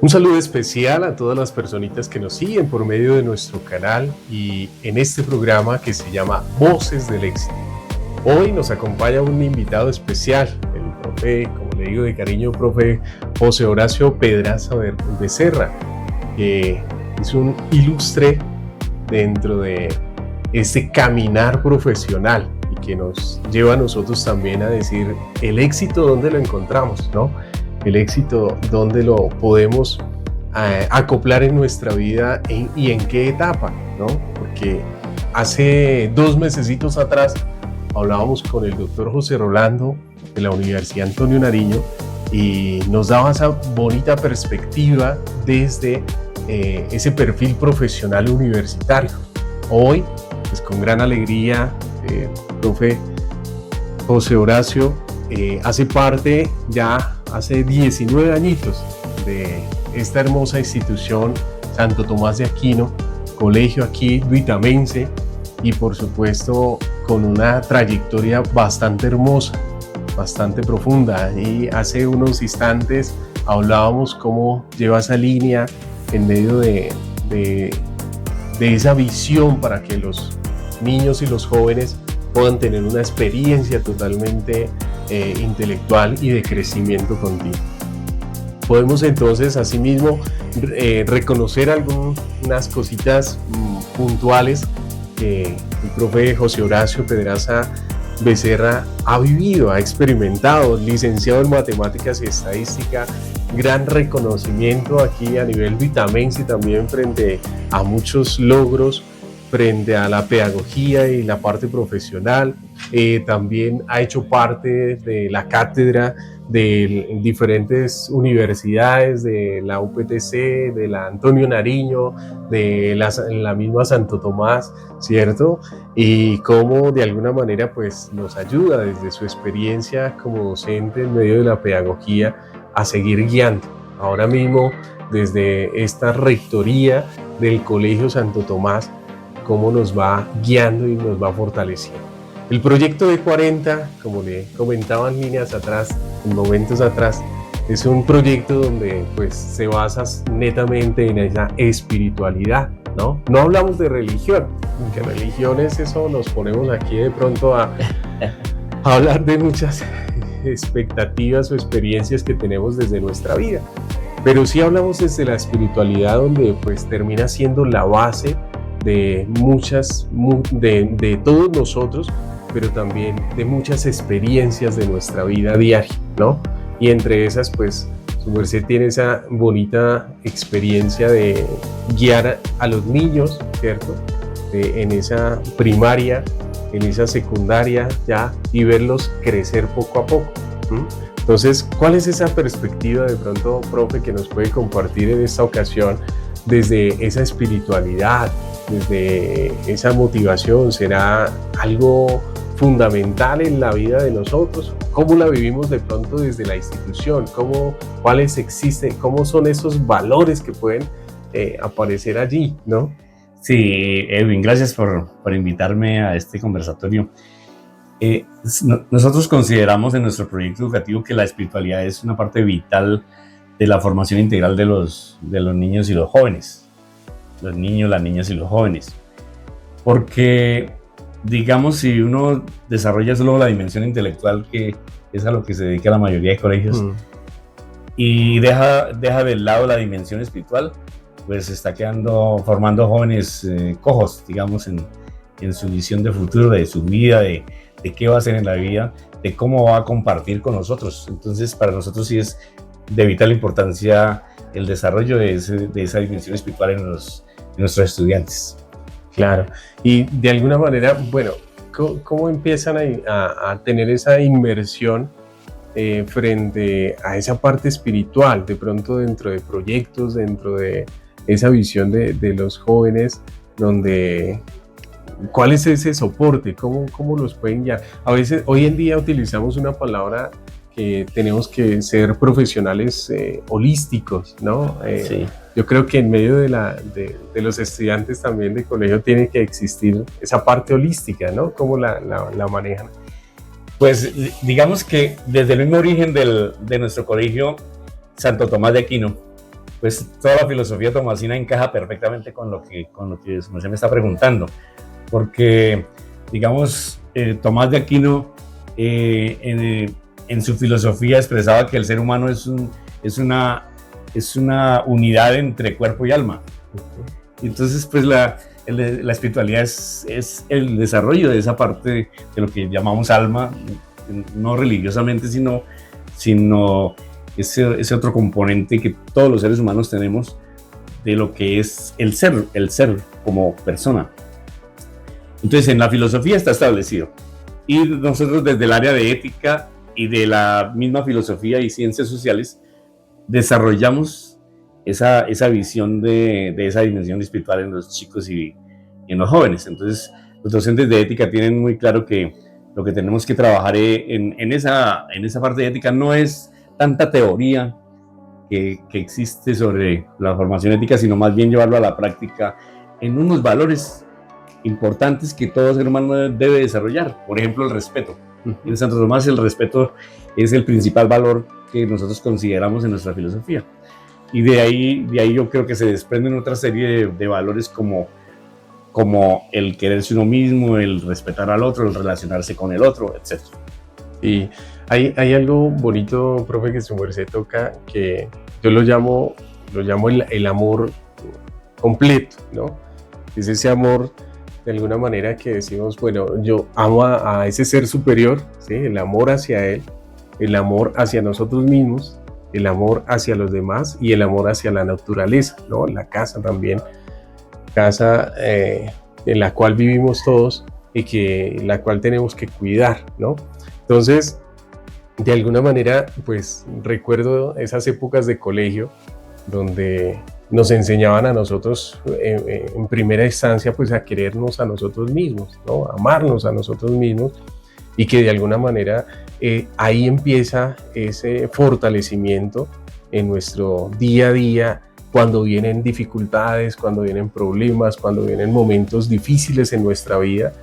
Un saludo especial a todas las personitas que nos siguen por medio de nuestro canal y en este programa que se llama Voces del Éxito. Hoy nos acompaña un invitado especial, el profe, como le digo de cariño, profe José Horacio Pedraza Becerra, que es un ilustre dentro de este caminar profesional y que nos lleva a nosotros también a decir el éxito dónde lo encontramos, ¿no? El éxito dónde lo podemos acoplar en nuestra vida y en qué etapa, ¿no? Porque hace 2 mesecitos atrás hablábamos con el doctor José Rolando de la Universidad Antonio Nariño y nos daba esa bonita perspectiva desde ese perfil profesional universitario. Hoy, pues con gran alegría, el profe José Horacio hace parte ya hace 19 añitos de esta hermosa institución Santo Tomás de Aquino, colegio aquí duitamense y por supuesto con una trayectoria bastante hermosa, bastante profunda. Y hace unos instantes hablábamos cómo lleva esa línea en medio de esa visión para que los niños y los jóvenes puedan tener una experiencia totalmente intelectual y de crecimiento continuo. Podemos entonces asimismo reconocer algunas cositas puntuales que el profe José Horacio Pedraza Becerra ha vivido, ha experimentado, licenciado en Matemáticas y Estadística, gran reconocimiento aquí a nivel duitamense también frente a muchos logros, frente a la pedagogía y la parte profesional. También ha hecho parte de la cátedra de diferentes universidades, de la UPTC, de la Antonio Nariño, de la misma Santo Tomás, ¿cierto? Y cómo de alguna manera pues nos ayuda desde su experiencia como docente en medio de la pedagogía a seguir guiando. Ahora mismo desde esta rectoría del Colegio Santo Tomás, cómo nos va guiando y nos va fortaleciendo. El proyecto de 40, como le comentaba en líneas atrás, en momentos atrás, es un proyecto donde pues se basa netamente en esa espiritualidad, ¿no? No hablamos de religión, porque religión es eso, nos ponemos aquí de pronto a hablar de muchas expectativas o experiencias que tenemos desde nuestra vida, pero sí hablamos desde la espiritualidad donde pues termina siendo la base de todos nosotros, pero también de muchas experiencias de nuestra vida diaria, ¿no? Y entre esas, pues, su merced tiene esa bonita experiencia de guiar a los niños, ¿cierto? En esa primaria, en esa secundaria ya, y verlos crecer poco a poco. Entonces, ¿cuál es esa perspectiva de pronto, profe, que nos puede compartir en esta ocasión desde esa espiritualidad, desde esa motivación? ¿Será algo fundamental en la vida de nosotros? ¿Cómo la vivimos de pronto desde la institución? ¿Cuáles existen? ¿Cómo son esos valores que pueden aparecer allí, ¿no? Sí, Edwin, gracias por invitarme a este conversatorio. Nosotros consideramos en nuestro proyecto educativo que la espiritualidad es una parte vital de la formación integral de los niños y los jóvenes. Los niños, las niñas y los jóvenes. Porque, digamos, si uno desarrolla solo la dimensión intelectual, que es a lo que se dedica la mayoría de colegios, y deja de lado la dimensión espiritual, pues se está formando jóvenes cojos, digamos, en su visión de futuro, de su vida, de qué va a hacer en la vida, de cómo va a compartir con nosotros. Entonces, para nosotros sí es de vital importancia el desarrollo de esa dimensión espiritual en nuestros estudiantes. Claro, y de alguna manera, bueno, ¿cómo empiezan a tener esa inmersión frente a esa parte espiritual, de pronto dentro de proyectos, dentro de esa visión de los jóvenes, donde cuál es ese soporte, cómo los pueden guiar? A veces, hoy en día utilizamos una palabra que tenemos que ser profesionales holísticos, ¿no? Sí. Yo creo que en medio de los estudiantes también de colegio tiene que existir esa parte holística, ¿no? ¿Cómo la manejan? Pues digamos que desde el mismo origen de nuestro colegio, Santo Tomás de Aquino, pues toda la filosofía tomasina encaja perfectamente con lo que se me está preguntando, porque, digamos, Tomás de Aquino en su filosofía expresaba que el ser humano es una unidad entre cuerpo y alma. Entonces, pues la espiritualidad es el desarrollo de esa parte de lo que llamamos alma, no religiosamente, sino ese otro componente que todos los seres humanos tenemos de lo que es el ser como persona. Entonces, en la filosofía está establecido. Y nosotros desde el área de ética y de la misma filosofía y ciencias sociales desarrollamos esa visión de esa dimensión espiritual en los chicos y en los jóvenes. Entonces, los docentes de ética tienen muy claro que lo que tenemos que trabajar en esa parte de ética no es tanta teoría que existe sobre la formación ética, sino más bien llevarlo a la práctica en unos valores importantes que todo ser humano debe desarrollar. Por ejemplo, el respeto. En Santo Tomás el respeto es el principal valor que nosotros consideramos en nuestra filosofía. Y de ahí yo creo que se desprenden otra serie de valores como el quererse uno mismo, el respetar al otro, el relacionarse con el otro, etc. Y hay algo bonito, profe, que su merced toca, que yo lo llamo el amor completo, ¿no? Es ese amor, de alguna manera, que decimos, bueno, yo amo a ese ser superior, ¿sí? El amor hacia él, el amor hacia nosotros mismos, el amor hacia los demás y el amor hacia la naturaleza, ¿no? La casa también, casa en la cual vivimos todos y la cual tenemos que cuidar, ¿no? Entonces, de alguna manera, pues recuerdo esas épocas de colegio donde nos enseñaban a nosotros en primera instancia pues a querernos a nosotros mismos, ¿no? A amarnos a nosotros mismos, y que de alguna manera ahí empieza ese fortalecimiento en nuestro día a día, cuando vienen dificultades, cuando vienen problemas, cuando vienen momentos difíciles en nuestra vida.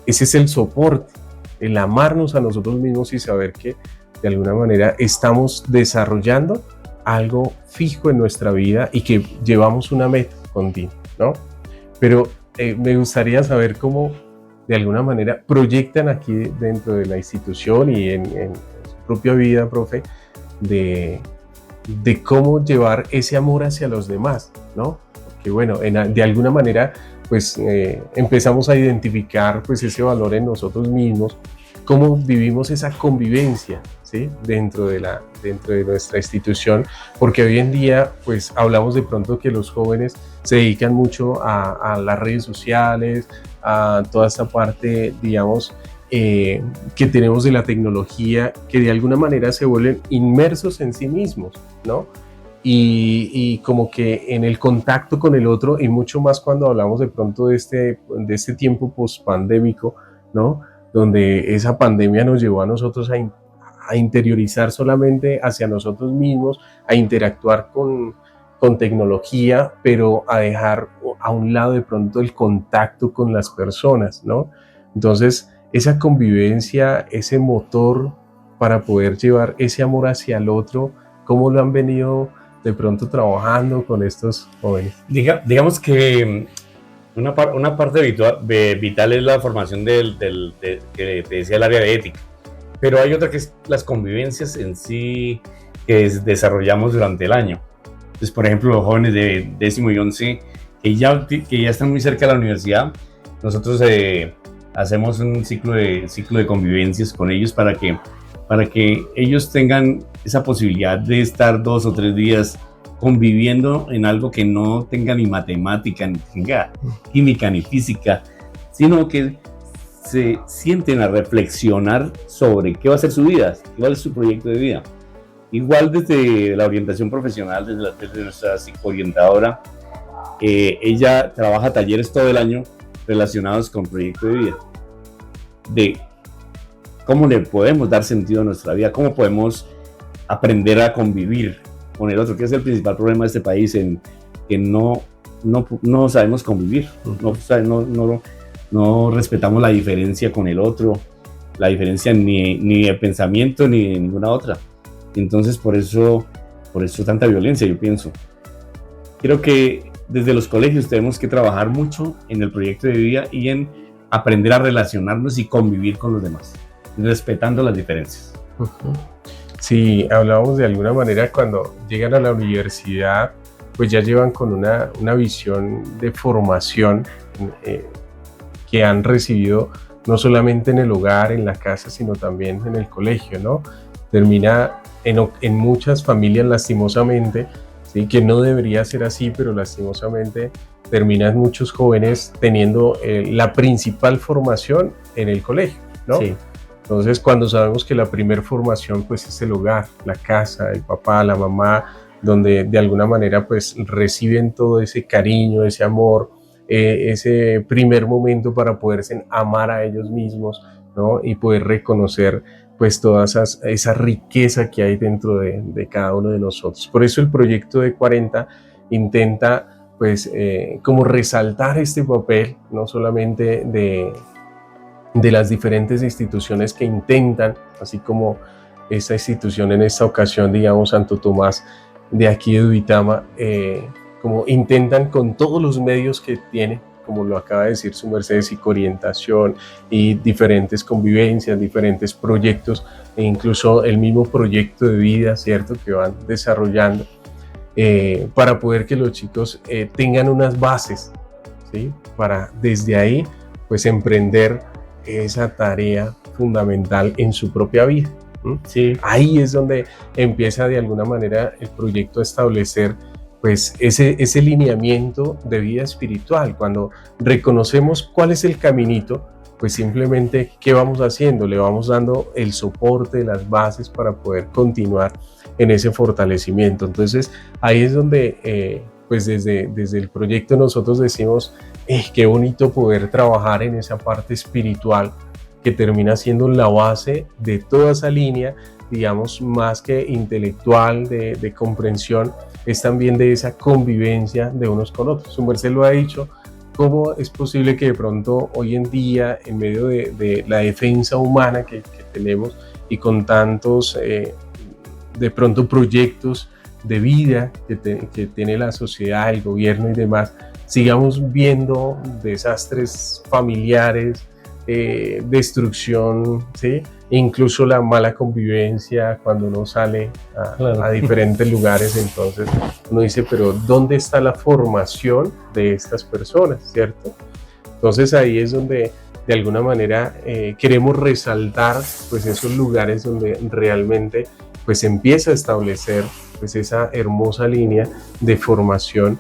Ese es el soporte, el amarnos a nosotros mismos y saber que de alguna manera estamos desarrollando algo fijo en nuestra vida y que llevamos una meta continua, ¿no? Pero me gustaría saber cómo de alguna manera proyectan aquí dentro de la institución y en su propia vida, profe, de cómo llevar ese amor hacia los demás, ¿no? Porque bueno, de alguna manera pues empezamos a identificar pues ese valor en nosotros mismos, cómo vivimos esa convivencia, ¿sí? dentro de nuestra institución, porque hoy en día pues hablamos de pronto que los jóvenes se dedican mucho a las redes sociales, a toda esta parte, digamos, que tenemos de la tecnología, que de alguna manera se vuelven inmersos en sí mismos, ¿no? Y como que en el contacto con el otro, y mucho más cuando hablamos de pronto de este tiempo post-pandémico, ¿no? Donde esa pandemia nos llevó a nosotros a interiorizar solamente hacia nosotros mismos, a interactuar con tecnología, pero a dejar a un lado de pronto el contacto con las personas, ¿no? Entonces, esa convivencia, ese motor para poder llevar ese amor hacia el otro, ¿cómo lo han venido de pronto trabajando con estos jóvenes? Digamos que una parte vital es la formación que te decía, el área de ética, pero hay otra que es las convivencias en sí que desarrollamos durante el año. Entonces, por ejemplo, los jóvenes de 10º y 11 que ya están muy cerca de la universidad, nosotros hacemos un ciclo de convivencias con ellos para que ellos tengan esa posibilidad de estar 2 o 3 días conviviendo en algo que no tenga ni matemática, ni tenga química, ni física, sino que se sienten a reflexionar sobre qué va a ser su vida, cuál es su proyecto de vida. Igual desde la orientación profesional, desde nuestra psicoorientadora, ella trabaja talleres todo el año relacionados con proyecto de vida, de cómo le podemos dar sentido a nuestra vida, cómo podemos aprender a convivir con el otro, que es el principal problema de este país, en que no sabemos convivir, no respetamos la diferencia con el otro, la diferencia ni de pensamiento ni de ninguna otra. Entonces por eso tanta violencia, yo pienso. Creo que desde los colegios tenemos que trabajar mucho en el proyecto de vida y en aprender a relacionarnos y convivir con los demás, respetando las diferencias. Sí, hablábamos de alguna manera cuando llegan a la universidad, pues ya llevan con una visión de formación que han recibido no solamente en el hogar, en la casa, sino también en el colegio, ¿no? Termina en muchas familias lastimosamente, ¿sí? Que no debería ser así, pero lastimosamente terminan muchos jóvenes teniendo la principal formación en el colegio, ¿no? Sí. Entonces, cuando sabemos que la primera formación pues es el hogar, la casa, el papá, la mamá, donde de alguna manera pues reciben todo ese cariño, ese amor, ese primer momento para poderse amar a ellos mismos, ¿no? Y poder reconocer pues toda esa riqueza que hay dentro de cada uno de nosotros. Por eso el proyecto de 40 intenta pues como resaltar este papel, no solamente de las diferentes instituciones que intentan, así como esta institución en esta ocasión, digamos, Santo Tomás de aquí de Duitama, como intentan con todos los medios que tiene, como lo acaba de decir su merced, psicoorientación y diferentes convivencias, diferentes proyectos, e incluso el mismo proyecto de vida, ¿cierto?, que van desarrollando, para poder que los chicos tengan unas bases, ¿sí?, para desde ahí, pues emprender esa tarea fundamental en su propia vida. Sí. Ahí es donde empieza de alguna manera el proyecto a establecer pues ese lineamiento de vida espiritual. Cuando reconocemos cuál es el caminito, pues simplemente ¿qué vamos haciendo? Le vamos dando el soporte, las bases para poder continuar en ese fortalecimiento. Entonces ahí es donde pues desde el proyecto nosotros decimos qué bonito poder trabajar en esa parte espiritual que termina siendo la base de toda esa línea, digamos, más que intelectual, de comprensión, es también de esa convivencia de unos con otros. Su merced lo ha dicho, ¿cómo es posible que de pronto hoy en día, en medio de la defensa humana que tenemos y con tantos, de pronto, proyectos de vida que tiene la sociedad, el gobierno y demás, sigamos viendo desastres familiares, destrucción, ¿sí? Incluso la mala convivencia cuando uno sale a diferentes lugares? Entonces uno dice, pero ¿dónde está la formación de estas personas, cierto? Entonces ahí es donde de alguna manera queremos resaltar pues esos lugares donde realmente pues empieza a establecer pues esa hermosa línea de formación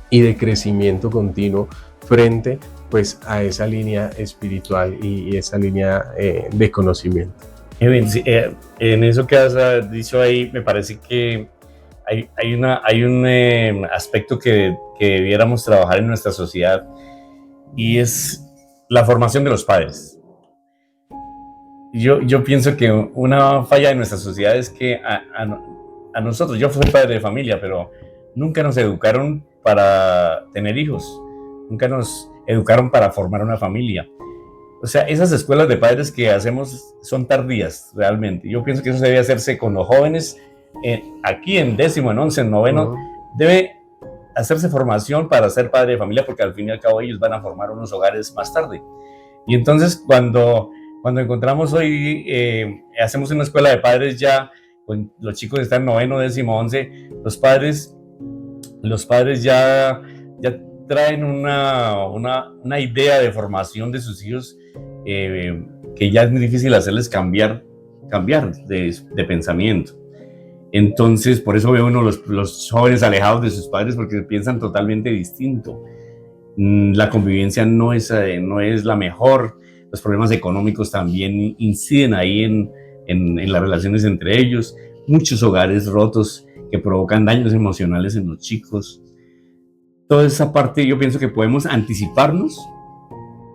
y de crecimiento continuo frente pues a esa línea espiritual y esa línea de conocimiento. En eso que has dicho ahí, me parece que hay un aspecto que debiéramos trabajar en nuestra sociedad, y es la formación de los padres. Yo pienso que una falla de nuestra sociedad es que a nosotros, yo soy padre de familia, pero nunca nos educaron para tener hijos, nunca nos educaron para formar una familia. O sea, esas escuelas de padres que hacemos son tardías, realmente. Yo pienso que eso debe hacerse con los jóvenes, aquí en 10º, en 11º, en 9º, debe hacerse formación para ser padre de familia, porque al fin y al cabo ellos van a formar unos hogares más tarde. Y entonces cuando encontramos hoy, hacemos una escuela de padres ya, los chicos están en 9º, 10º, 11º, los padres ya traen una idea de formación de sus hijos, que ya es muy difícil hacerles cambiar de pensamiento. Entonces, por eso ve uno los jóvenes alejados de sus padres, porque piensan totalmente distinto. La convivencia no es la mejor. Los problemas económicos también inciden ahí en las relaciones entre ellos. Muchos hogares rotos que provocan daños emocionales en los chicos. Toda esa parte yo pienso que podemos anticiparnos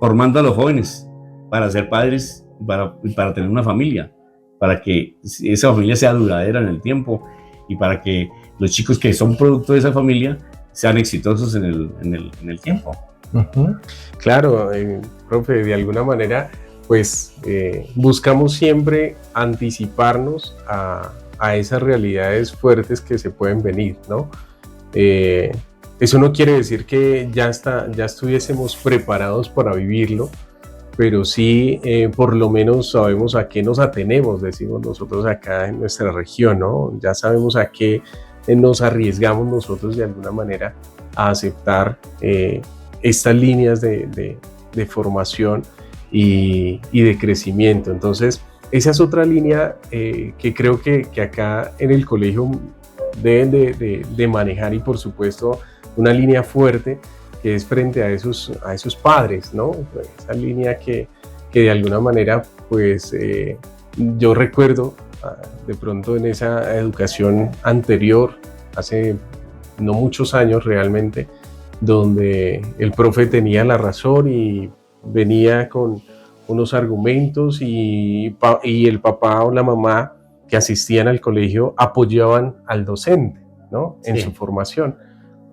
formando a los jóvenes para ser padres, para tener una familia, para que esa familia sea duradera en el tiempo y para que los chicos que son producto de esa familia sean exitosos en el tiempo. Claro, profe, de alguna manera pues buscamos siempre anticiparnos a esas realidades fuertes que se pueden venir, ¿no? Eso no quiere decir que ya estuviésemos preparados para vivirlo, pero sí por lo menos sabemos a qué nos atenemos, decimos nosotros acá en nuestra región, ¿no? Ya sabemos a qué nos arriesgamos nosotros de alguna manera a aceptar estas líneas de formación y de crecimiento. Entonces, esa es otra línea que creo que acá en el colegio deben de manejar, y por supuesto una línea fuerte que es frente a esos padres, ¿no? Esa línea que de alguna manera, pues yo recuerdo de pronto en esa educación anterior, hace no muchos años realmente, donde el profe tenía la razón y venía con unos argumentos y el papá o la mamá que asistían al colegio apoyaban al docente, ¿no? En su formación.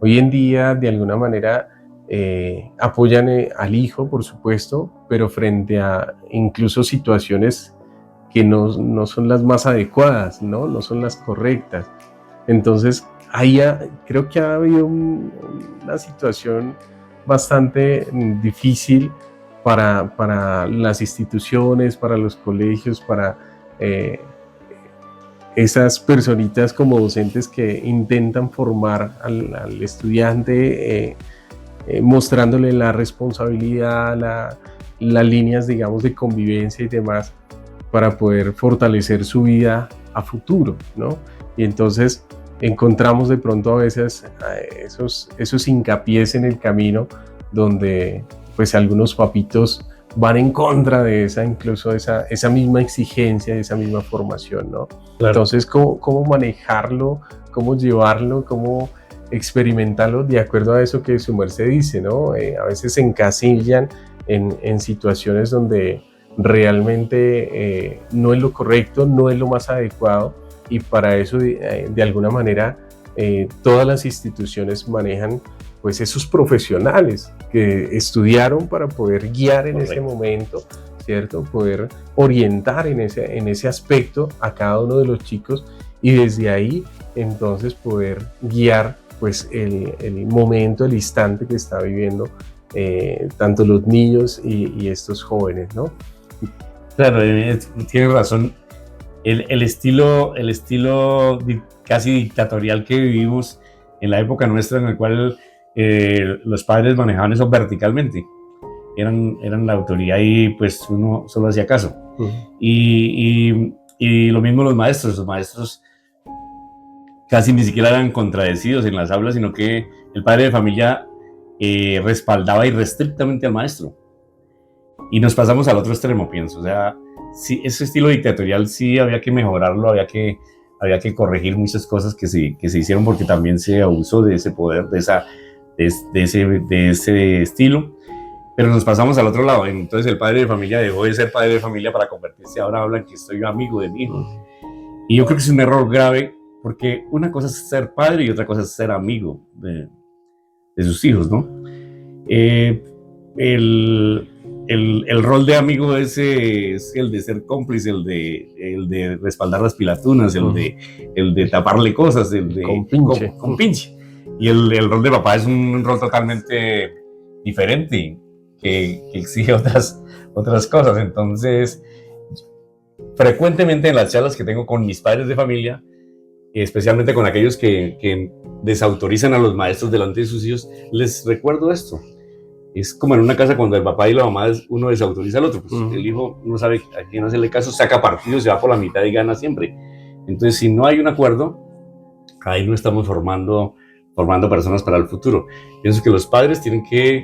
Hoy en día, de alguna manera, apoyan al hijo, por supuesto, pero frente a incluso situaciones que no son las más adecuadas, no son las correctas. Entonces, ahí creo que ha habido una situación bastante difícil para las instituciones, para los colegios, para esas personitas como docentes que intentan formar al estudiante, mostrándole la responsabilidad, las líneas, digamos, de convivencia y demás, para poder fortalecer su vida a futuro, ¿no? Y entonces encontramos de pronto a veces esos hincapiés en el camino donde pues algunos papitos van en contra de incluso esa misma exigencia, esa misma formación, ¿no? Claro. Entonces, ¿cómo manejarlo? ¿Cómo llevarlo? ¿Cómo experimentarlo de acuerdo a eso que su merced dice, ¿no? A veces se encasillan en situaciones donde realmente no es lo correcto, no es lo más adecuado, y para eso de alguna manera todas las instituciones manejan pues esos profesionales que estudiaron para poder guiar en ese momento, ¿cierto? Poder orientar en ese aspecto a cada uno de los chicos, y desde ahí entonces poder guiar pues el momento, el instante que está viviendo tanto los niños y estos jóvenes, ¿no? Claro, tienes razón. El estilo casi dictatorial que vivimos en la época nuestra, en el cual los padres manejaban eso verticalmente, eran la autoridad y pues uno solo hacía caso. Y lo mismo los maestros casi ni siquiera eran contradecidos en las aulas, sino que el padre de familia respaldaba irrestrictamente al maestro. Y nos pasamos al otro extremo, pienso. O sea, sí, ese estilo dictatorial sí había que mejorarlo, había que corregir muchas cosas que se hicieron, porque también se abusó de ese poder, de ese estilo. Pero nos pasamos al otro lado. Entonces el padre de familia dejó de ser padre de familia para convertirse, ahora hablan que soy amigo de mi hijo. Y yo creo que es un error grave, porque una cosa es ser padre y otra cosa es ser amigo de sus hijos, ¿no? El rol de amigo ese es el de ser cómplice, el de respaldar las pilatunas, el de taparle cosas, el de con pinche. Y el rol de papá es un rol totalmente diferente, que exige otras cosas. Entonces, frecuentemente en las charlas que tengo con mis padres de familia, especialmente con aquellos que desautorizan a los maestros delante de sus hijos, les recuerdo esto. Es como en una casa cuando el papá y la mamá uno desautoriza al otro, pues el hijo no sabe a quién hacerle caso, saca partido, se va por la mitad y gana siempre. Entonces, si no hay un acuerdo, ahí no estamos formando personas para el futuro. Pienso que los padres tienen que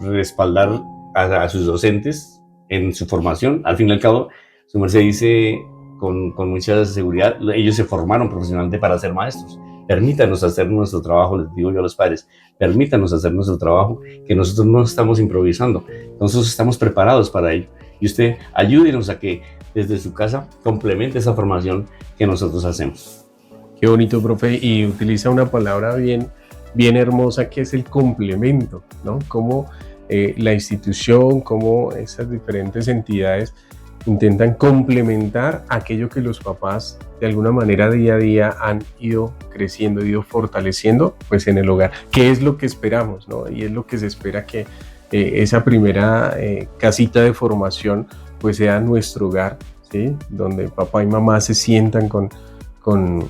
respaldar a sus docentes en su formación. Al fin y al cabo, su merced dice con mucha seguridad, ellos se formaron profesionalmente para ser maestros. Permítanos hacer nuestro trabajo, les digo yo a los padres, permítanos hacer nuestro trabajo, que nosotros no estamos improvisando, nosotros estamos preparados para ello. Y usted ayúdenos a que desde su casa complemente esa formación que nosotros hacemos. Qué bonito, profe, y utiliza una palabra bien hermosa, que es el complemento, ¿no? Cómo la institución, cómo esas diferentes entidades intentan complementar aquello que los papás de alguna manera día a día han ido creciendo, ido fortaleciendo pues en el hogar, que es lo que esperamos, ¿no? Y es lo que se espera, que esa primera casita de formación pues sea nuestro hogar, ¿sí? Donde papá y mamá se sientan con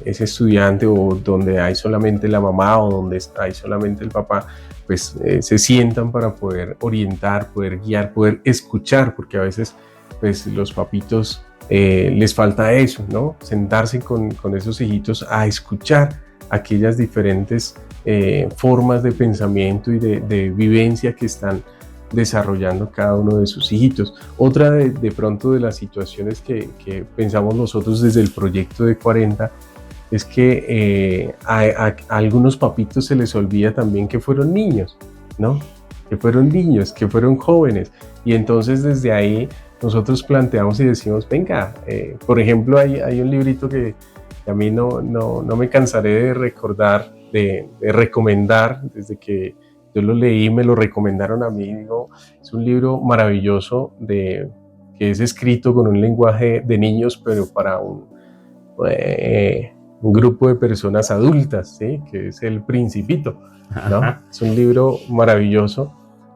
ese estudiante, o donde hay solamente la mamá o donde hay solamente el papá, pues se sientan para poder orientar, poder guiar, poder escuchar, porque a veces pues los papitos les falta eso, ¿no? Sentarse con esos hijitos a escuchar aquellas diferentes formas de pensamiento y de vivencia que están desarrollando cada uno de sus hijitos. Otra de pronto de las situaciones que pensamos nosotros desde el proyecto de 40 es que a algunos papitos se les olvida también que fueron niños, ¿no? Que fueron niños, que fueron jóvenes, y entonces desde ahí nosotros planteamos y decimos, venga, por ejemplo, hay un librito que a mí no me cansaré de recordar, de recomendar, desde que yo lo leí, me lo recomendaron a mí, digo, es un libro maravilloso que es escrito con un lenguaje de niños, pero para un grupo de personas adultas, ¿sí? Que es El Principito, ¿no? Es un libro maravilloso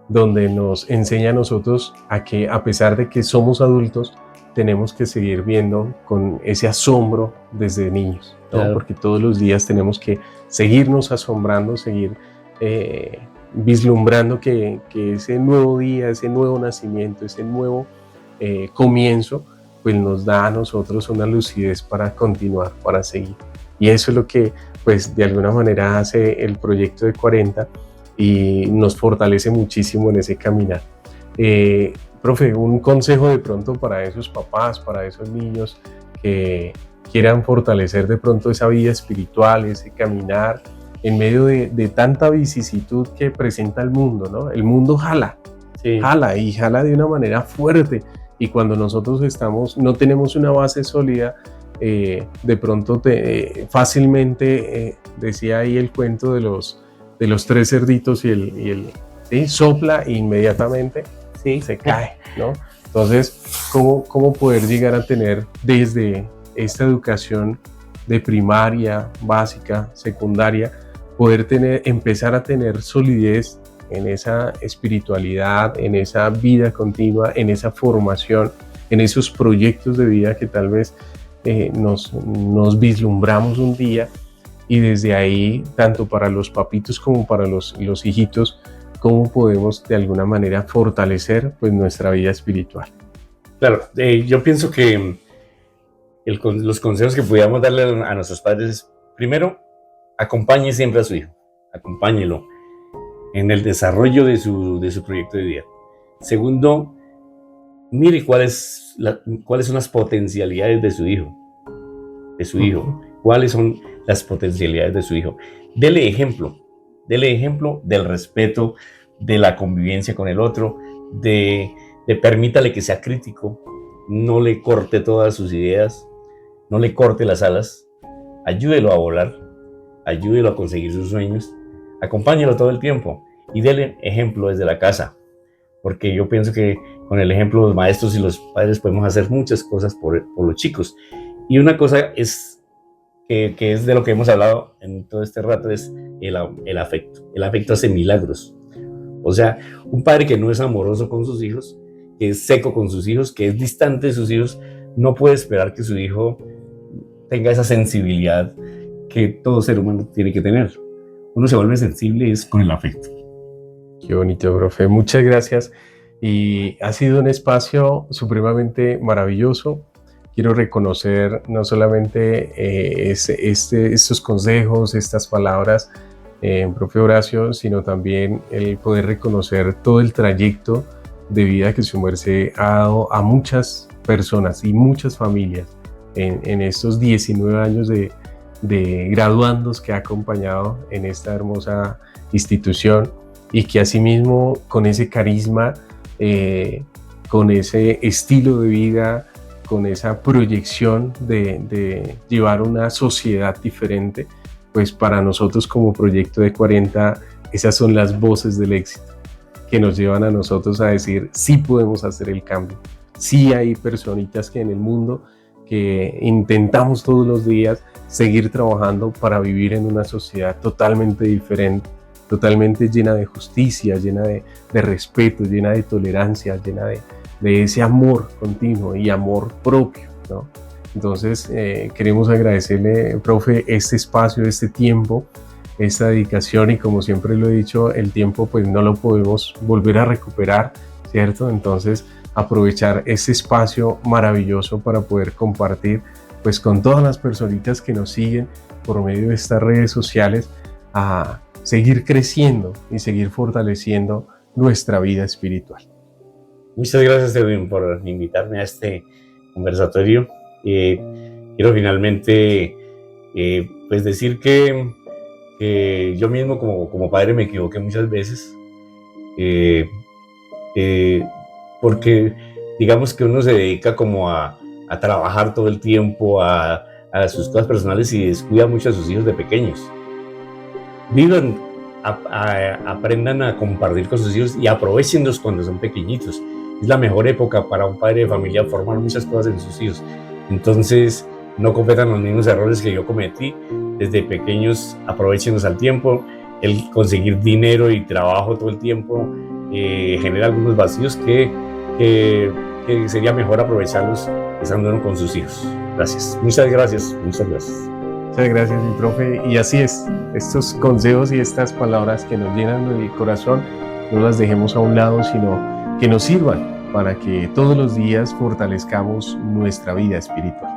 donde nos enseña a nosotros a que, a pesar de que somos adultos, tenemos que seguir viendo con ese asombro desde niños, ¿no? Claro. Porque todos los días tenemos que seguirnos asombrando, seguir vislumbrando que ese nuevo día, ese nuevo nacimiento, ese nuevo comienzo, pues nos da a nosotros una lucidez para continuar, para seguir. Y eso es lo que, pues, de alguna manera hace el proyecto de 40 y nos fortalece muchísimo en ese caminar. Profe, un consejo de pronto para esos papás, para esos niños que quieran fortalecer de pronto esa vida espiritual, ese caminar en medio de tanta vicisitud que presenta el mundo, ¿no? El mundo jala, sí. Jala y jala de una manera fuerte, y cuando nosotros no tenemos una base sólida, de pronto fácilmente, decía ahí el cuento de los 3 cerditos y ¿sí? Sopla e inmediatamente sí. Se cae, ¿no? Entonces, ¿cómo poder llegar a tener desde esta educación de primaria, básica, secundaria, poder empezar a tener solidez en esa espiritualidad, en esa vida continua, en esa formación, en esos proyectos de vida que tal vez nos vislumbramos un día, y desde ahí, tanto para los papitos como para los hijitos, cómo podemos de alguna manera fortalecer pues nuestra vida espiritual? Claro, yo pienso que los consejos que pudiéramos darle a nuestros padres es, primero, acompañe siempre a su hijo, acompáñelo en el desarrollo de su proyecto de vida. Segundo, mire cuáles son las potencialidades de su hijo, cuáles son las potencialidades de su hijo. Dele ejemplo del respeto, de la convivencia con el otro, de permítale que sea crítico, no le corte todas sus ideas, no le corte las alas, ayúdelo a volar, ayúdelo a conseguir sus sueños, acompáñelo todo el tiempo y dele ejemplo desde la casa, porque yo pienso que con el ejemplo los maestros y los padres podemos hacer muchas cosas por los chicos. Y una cosa es que es de lo que hemos hablado en todo este rato, es el afecto. El afecto hace milagros. O sea, un padre que no es amoroso con sus hijos, que es seco con sus hijos, que es distante de sus hijos, no puede esperar que su hijo tenga esa sensibilidad que todo ser humano tiene que tener. Uno se vuelve sensible es con el afecto. Qué bonito, profe. Muchas gracias. Y ha sido un espacio supremamente maravilloso. Quiero reconocer no solamente estos consejos, estas palabras, profe Horacio, sino también el poder reconocer todo el trayecto de vida que su merced ha dado a muchas personas y muchas familias en estos 19 años de graduandos que ha acompañado en esta hermosa institución, y que asimismo con ese carisma, con ese estilo de vida, con esa proyección de llevar una sociedad diferente, pues para nosotros como Proyecto de 40, esas son las voces del éxito que nos llevan a nosotros a decir sí podemos hacer el cambio, sí hay personitas que en el mundo que intentamos todos los días seguir trabajando para vivir en una sociedad totalmente diferente, totalmente llena de justicia, llena de respeto, llena de tolerancia, llena de ese amor continuo y amor propio, ¿no? Entonces queremos agradecerle, profe, este espacio, este tiempo, esta dedicación, y como siempre lo he dicho, el tiempo pues no lo podemos volver a recuperar, ¿cierto? Entonces aprovechar este espacio maravilloso para poder compartir pues con todas las personitas que nos siguen por medio de estas redes sociales, a seguir creciendo y seguir fortaleciendo nuestra vida espiritual. Muchas gracias, Edwin, por invitarme a este conversatorio. Quiero finalmente pues decir que yo mismo como padre me equivoqué muchas veces, porque digamos que uno se dedica como a trabajar todo el tiempo, a sus cosas personales, y descuida mucho a sus hijos de pequeños. Vivan, aprendan a compartir con sus hijos y aprovechenlos cuando son pequeñitos. Es la mejor época para un padre de familia formar muchas cosas en sus hijos. Entonces, no cometan los mismos errores que yo cometí. Desde pequeños, aprovechenlos al tiempo. El conseguir dinero y trabajo todo el tiempo genera algunos vacíos que sería mejor aprovecharlos estando con sus hijos. Gracias. Muchas gracias. Muchas gracias. Muchas gracias, mi profe. Y así es, estos consejos y estas palabras que nos llenan el corazón, no las dejemos a un lado, sino que nos sirvan para que todos los días fortalezcamos nuestra vida espiritual.